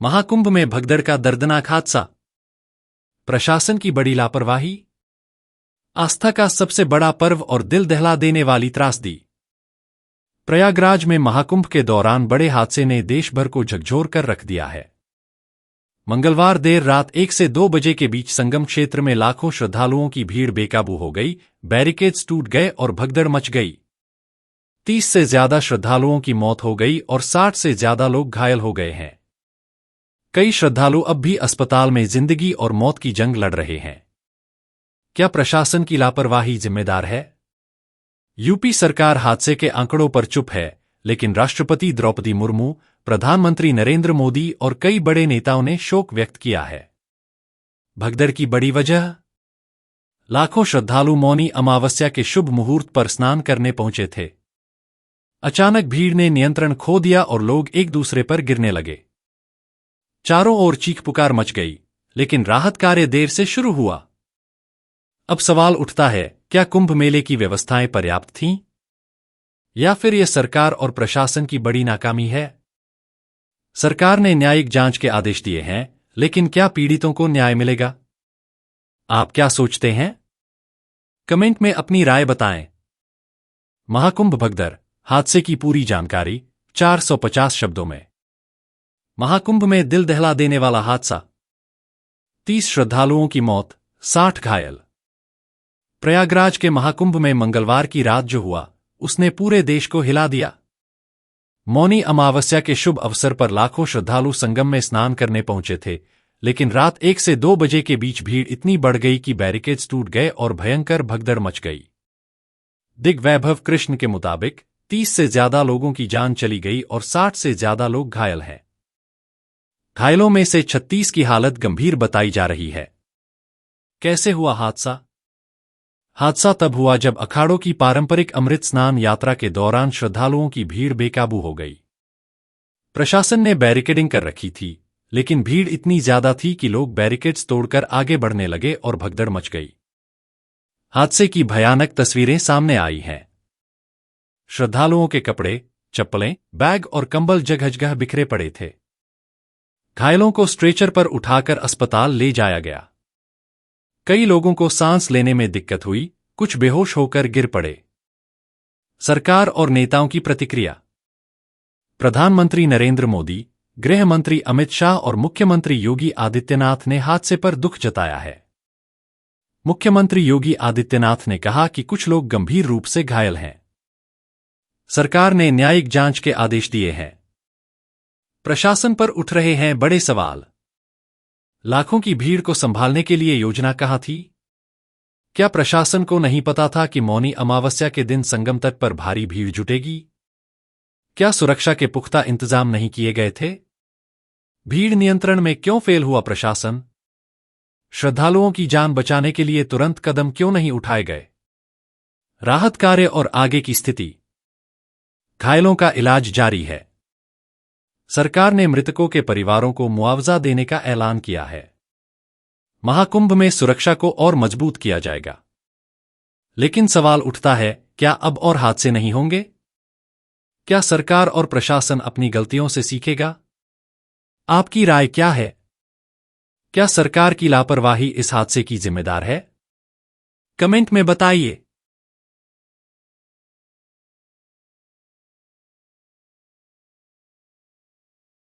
महाकुंभ में भगदड़ का दर्दनाक हादसा। प्रशासन की बड़ी लापरवाही। आस्था का सबसे बड़ा पर्व और दिल दहला देने वाली त्रासदी। प्रयागराज में महाकुंभ के दौरान बड़े हादसे ने देश भर को झकझोर कर रख दिया है। मंगलवार देर रात 1 से 2 बजे के बीच संगम क्षेत्र में लाखों श्रद्धालुओं की भीड़ बेकाबू हो गई, बैरिकेड्स टूट गए और भगदड़ मच गई। 30 से ज्यादा श्रद्धालुओं की मौत हो गई और 60 से ज्यादा लोग घायल हो गए हैं। कई श्रद्धालु अब भी अस्पताल में जिंदगी और मौत की जंग लड़ रहे हैं। क्या प्रशासन की लापरवाही जिम्मेदार है? यूपी सरकार हादसे के आंकड़ों पर चुप है, लेकिन राष्ट्रपति द्रौपदी मुर्मू, प्रधानमंत्री नरेंद्र मोदी और कई बड़े नेताओं ने शोक व्यक्त किया है। भगदड़ की बड़ी वजह? लाखों श्रद्धालु मौनी अमावस्या के शुभ मुहूर्त पर स्नान करने पहुंचे थे। अचानक भीड़ ने नियंत्रण खो दिया और लोग एक दूसरे पर गिरने लगे। चारों ओर चीख पुकार मच गई, लेकिन राहत कार्य देर से शुरू हुआ। अब सवाल उठता है, क्या कुंभ मेले की व्यवस्थाएं पर्याप्त थीं? या फिर यह सरकार और प्रशासन की बड़ी नाकामी है? सरकार ने न्यायिक जांच के आदेश दिए हैं, लेकिन क्या पीड़ितों को न्याय मिलेगा? आप क्या सोचते हैं? कमेंट में अपनी राय बताएं। महाकुंभ भगदड़ हादसे की पूरी जानकारी 450 शब्दों में। महाकुंभ में दिल दहला देने वाला हादसा। 30 श्रद्धालुओं की मौत, 60 घायल। प्रयागराज के महाकुंभ में मंगलवार की रात जो हुआ, उसने पूरे देश को हिला दिया। मौनी अमावस्या के शुभ अवसर पर लाखों श्रद्धालु संगम में स्नान करने पहुंचे थे, लेकिन रात 1 से 2 बजे के बीच भीड़ इतनी बढ़ गई कि बैरिकेड्स टूट गए और भयंकर भगदड़ मच गई। दिग्वैभव कृष्ण के मुताबिक 30 से ज्यादा लोगों की जान चली गई और 60 से ज्यादा लोग घायल हैं। घायलों में से 36 की हालत गंभीर बताई जा रही है। कैसे हुआ हादसा? हादसा तब हुआ जब अखाड़ों की पारंपरिक अमृत स्नान यात्रा के दौरान श्रद्धालुओं की भीड़ बेकाबू हो गई। प्रशासन ने बैरिकेडिंग कर रखी थी, लेकिन भीड़ इतनी ज्यादा थी कि लोग बैरिकेड्स तोड़कर आगे बढ़ने लगे और भगदड़ मच गई। हादसे की भयानक तस्वीरें सामने आई हैं। श्रद्धालुओं के कपड़े, चप्पलें, बैग और कंबल जगह जगह बिखरे पड़े थे। घायलों को स्ट्रेचर पर उठाकर अस्पताल ले जाया गया। कई लोगों को सांस लेने में दिक्कत हुई, कुछ बेहोश होकर गिर पड़े। सरकार और नेताओं की प्रतिक्रिया। प्रधानमंत्री नरेंद्र मोदी, गृह मंत्री अमित शाह और मुख्यमंत्री योगी आदित्यनाथ ने हादसे पर दुख जताया है। मुख्यमंत्री योगी आदित्यनाथ ने कहा कि कुछ लोग गंभीर रूप से घायल हैं। सरकार ने न्यायिक जांच के आदेश दिए हैं। प्रशासन पर उठ रहे हैं बड़े सवाल। लाखों की भीड़ को संभालने के लिए योजना कहाँ थी? क्या प्रशासन को नहीं पता था कि मौनी अमावस्या के दिन संगम तट पर भारी भीड़ जुटेगी? क्या सुरक्षा के पुख्ता इंतजाम नहीं किए गए थे? भीड़ नियंत्रण में क्यों फेल हुआ प्रशासन? श्रद्धालुओं की जान बचाने के लिए तुरंत कदम क्यों नहीं उठाए गए? राहत कार्य और आगे की स्थिति। घायलों का इलाज जारी है। सरकार ने मृतकों के परिवारों को मुआवजा देने का ऐलान किया है। महाकुंभ में सुरक्षा को और मजबूत किया जाएगा। लेकिन सवाल उठता है, क्या अब और हादसे नहीं होंगे? क्या सरकार और प्रशासन अपनी गलतियों से सीखेगा? आपकी राय क्या है? क्या सरकार की लापरवाही इस हादसे की जिम्मेदार है? कमेंट में बताइए।